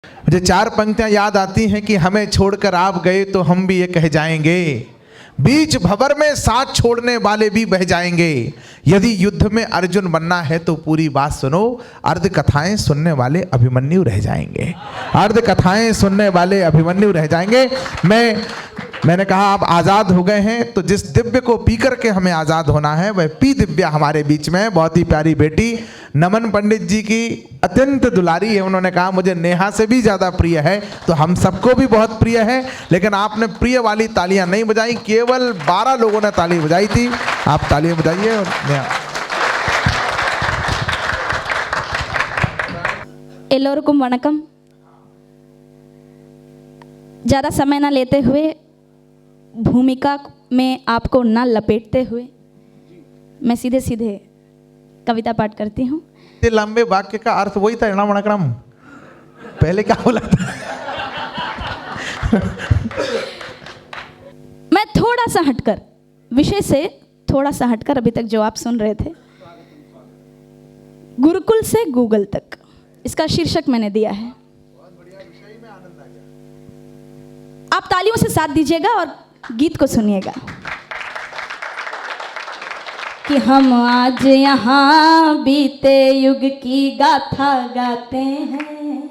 मुझे 4 पंक्तियां याद आती हैं कि हमें छोड़कर आप गए तो हम भी ये कह जाएंगे, बीच भंवर में साथ छोड़ने वाले भी बह जाएंगे। यदि युद्ध में अर्जुन बनना है तो पूरी बात सुनो, अर्ध कथाएं सुनने वाले अभिमन्यु रह जाएंगे। अर्ध कथाएं सुनने वाले अभिमन्यु रह जाएंगे। मैंने कहा आप आज़ाद हो गए हैं, तो जिस दिव्य को पी करके हमें आज़ाद होना है वह पी दिव्या हमारे बीच में है। बहुत ही प्यारी बेटी नमन पंडित जी की अत्यंत दुलारी है। उन्होंने कहा मुझे नेहा से भी ज़्यादा प्रिय है, तो हम सबको भी बहुत प्रिय है। लेकिन आपने प्रिय वाली तालियां नहीं बजाई, केवल 12 लोगों ने ताली बजाई थी। आप तालियां बजाइए। और नेहा एल्लोरुकुम वणकम। ज़्यादा समय ना लेते हुए, भूमिका में आपको ना लपेटते हुए, मैं सीधे सीधे कविता पाठ करती हूँ। ये लंबे वाक्य का अर्थ वही था, ऋणामणक्रम। पहले क्या बोला था? मैं थोड़ा सा हटकर, विषय से थोड़ा सा हटकर, अभी तक जो आप सुन रहे थे, गुरुकुल से गूगल तक, इसका शीर्षक मैंने दिया है। आप तालियों से साथ दीजिएगा और गीत को सुनिएगा कि हम आज यहाँ बीते युग की गाथा गाते हैं।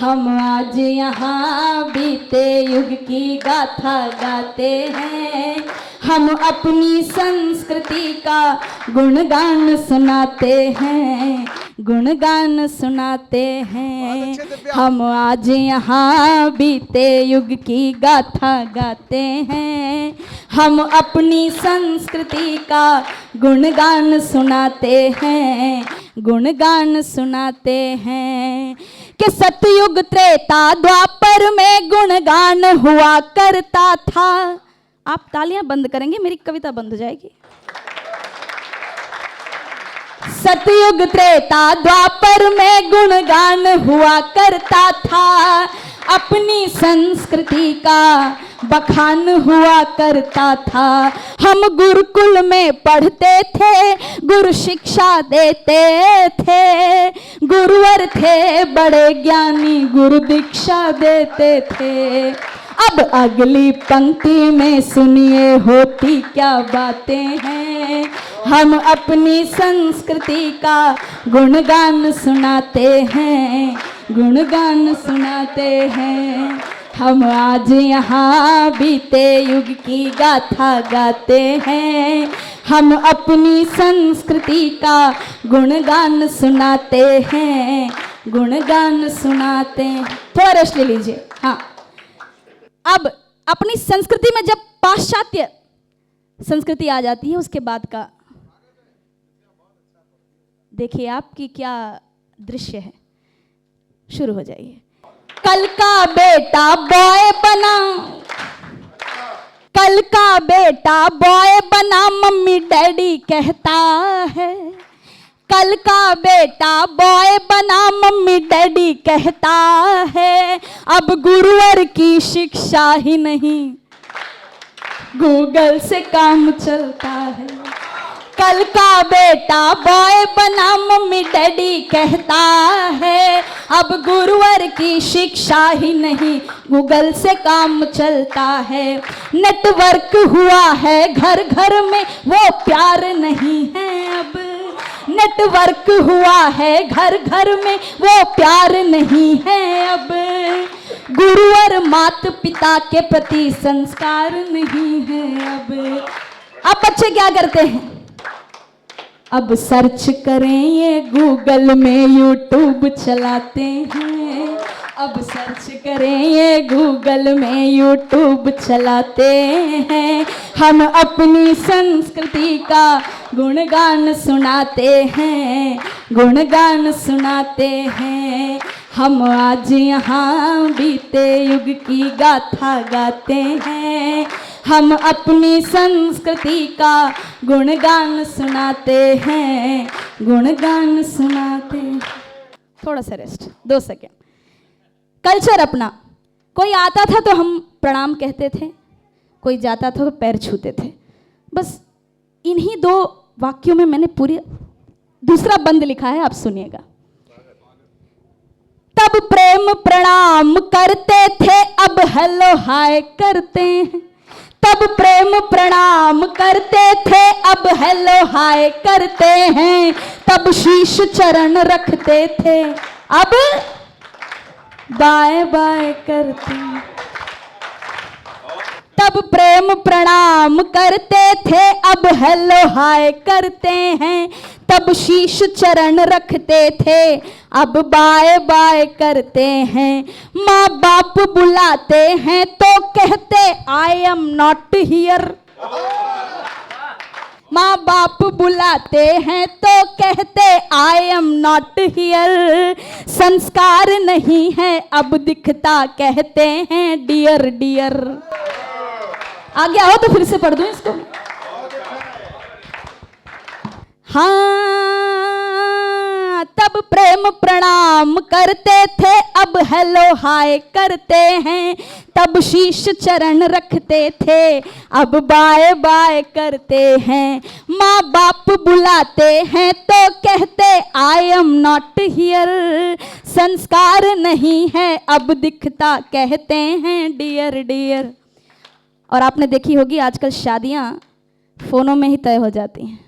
हम आज यहाँ बीते युग की गाथा गाते हैं। हम अपनी संस्कृति का गुणगान सुनाते हैं, गुणगान सुनाते हैं। हम आज यहाँ बीते युग की गाथा गाते हैं। हम अपनी संस्कृति का गुणगान सुनाते हैं, गुणगान सुनाते हैं। कि सतयुग त्रेता द्वापर में गुणगान हुआ करता था। आप तालियां बंद करेंगे, मेरी कविता बंद हो जाएगी। सतयुग त्रेता द्वापर में गुणगान हुआ करता था। अपनी संस्कृति का बखान हुआ करता था। हम गुरुकुल में पढ़ते थे, गुरु शिक्षा देते थे। गुरुवर थे बड़े ज्ञानी, गुरु दीक्षा देते थे। अब अगली पंक्ति में सुनिए होती क्या बातें हैं। हम अपनी संस्कृति का गुणगान सुनाते हैं, गुणगान सुनाते हैं। हम आज यहाँ बीते युग की गाथा गाते हैं। हम अपनी संस्कृति का गुणगान सुनाते हैं, गुणगान सुनाते हैं। थोड़ा रेस्ट ले लीजिए। हाँ, अब अपनी संस्कृति में जब पाश्चात्य संस्कृति आ जाती है, उसके बाद का देखिए आपकी क्या दृश्य है। शुरू हो जाइए। कल का बेटा बॉय बना, कल का बेटा बॉय बना, मम्मी डैडी कहता है। कल का बेटा बॉय बना, मम्मी डैडी कहता है। अब गुरुवर की शिक्षा ही नहीं, गूगल से काम चलता है। कल का बेटा बॉय बना, मम्मी डैडी कहता है। अब गुरुवर की शिक्षा ही नहीं, गूगल से काम चलता है। नेटवर्क हुआ है घर घर में, वो प्यार नहीं है अब। नेटवर्क हुआ है घर घर में, वो प्यार नहीं है अब। गुरुवर माता पिता के प्रति संस्कार नहीं है अब बच्चे क्या करते हैं? अब सर्च करें ये गूगल में, यूट्यूब चलाते हैं। अब सर्च करें ये गूगल में, यूट्यूब चलाते हैं। हम अपनी संस्कृति का गुणगान सुनाते हैं, गुणगान सुनाते हैं। हम आज यहाँ बीते युग की गाथा गाते हैं। हम अपनी संस्कृति का गुणगान सुनाते हैं, गुणगान सुनाते हैं। थोड़ा सा रेस्ट, 2 सेकेंड। कल्चर अपना, कोई आता था तो हम प्रणाम कहते थे, कोई जाता था तो पैर छूते थे। बस इन्हीं 2 वाक्यों में मैंने पूरी दूसरा बंद लिखा है, आप सुनिएगा। तब तब प्रेम प्रणाम करते थे, अब हेलो हाय करते हैं। तब प्रेम प्रणाम करते थे, अब हेलो हाय करते हैं। तब शीश चरण रखते थे, अब बाय बाय करते हैं। तब प्रेम प्रणाम करते थे, अब हेलो हाय करते हैं। तब शीश चरण रखते थे, अब बाय बाय करते हैं। माँ बाप बुलाते हैं तो कहते आई एम नॉट हियर। माँ बाप बुलाते हैं तो कहते आई एम नॉट हियर। संस्कार नहीं है अब दिखता, कहते हैं डियर डियर। आगे आओ तो फिर से पढ़ दूं इसको। हाँ, तब प्रेम प्रणाम करते थे, अब हेलो हाय करते हैं। तब शीश चरण रखते थे, अब बाय बाय करते हैं। माँ बाप बुलाते हैं तो कहते आई एम नॉट हियर। संस्कार नहीं है अब दिखता, कहते हैं डियर डियर। और आपने देखी होगी आजकल शादियां फोनों में ही तय हो जाती हैं।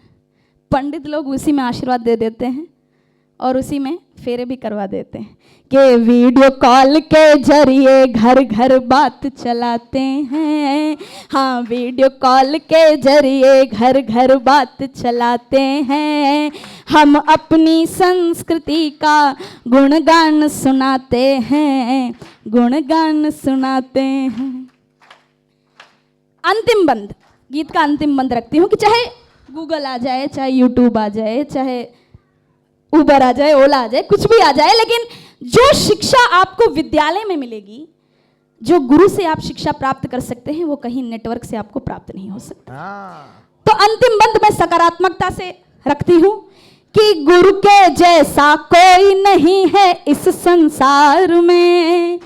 पंडित लोग उसी में आशीर्वाद दे देते हैं और उसी में फेरे भी करवा देते हैं कि वीडियो कॉल के जरिए घर घर बात चलाते हैं। हाँ, वीडियो कॉल के जरिए घर घर बात चलाते हैं। हम अपनी संस्कृति का गुणगान सुनाते हैं, गुणगान सुनाते हैं। अंतिम बंद, गीत का अंतिम बंद रखती हूँ कि चाहे गूगल आ जाए, चाहे यूट्यूब आ जाए, चाहे उबर आ जाए, ओला आ जाए, कुछ भी आ जाए, लेकिन जो शिक्षा आपको विद्यालय में मिलेगी, जो गुरु से आप शिक्षा प्राप्त कर सकते हैं, वो कहीं नेटवर्क से आपको प्राप्त नहीं हो सकता। तो अंतिम बंद मैं सकारात्मकता से रखती हूँ कि गुरु के जैसा कोई नहीं है इस संसार में।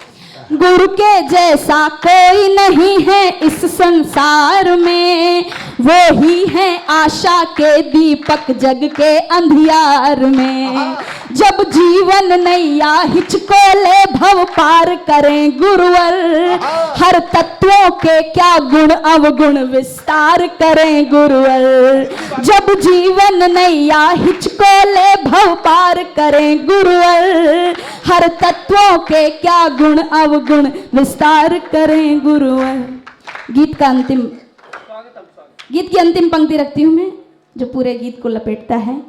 गुरु के जैसा कोई नहीं है इस संसार में। वो ही है आशा के दीपक जग के अंधियार में। जब जीवन नैया हिचकोले भव पार करें गुरुवर। हर तत्वों के क्या गुण अवगुण विस्तार करें गुरुवर। जब जीवन नैया हिचकोले भव पार करें गुरुवर। हर तत्वों के क्या गुण अवगुण विस्तार करें गुरुवर। गीत की अंतिम पंक्ति रखती हूं मैं, जो पूरे गीत को लपेटता है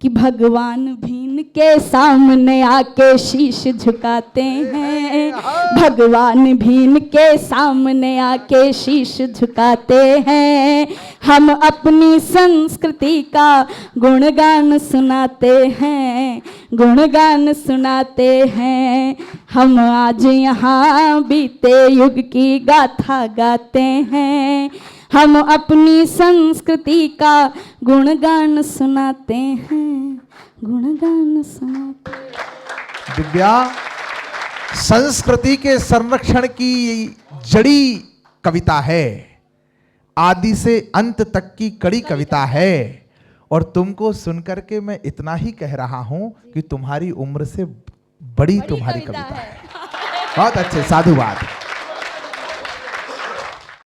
कि भगवान भीन के सामने आके शीश झुकाते हैं। भगवान भीन के सामने आके शीश झुकाते हैं। हम अपनी संस्कृति का गुणगान सुनाते हैं, गुणगान सुनाते हैं। हम आज यहाँ बीते युग की गाथा गाते हैं। हम अपनी संस्कृति का गुणगान सुनाते हैं, गुणगान सुनाते हैं। दिव्या, संस्कृति के संरक्षण की जड़ी कविता है, आदि से अंत तक की कड़ी कविता है। और तुमको सुनकर के मैं इतना ही कह रहा हूं कि तुम्हारी उम्र से बड़ी तुम्हारी कविता है। बहुत अच्छे, साधुवाद।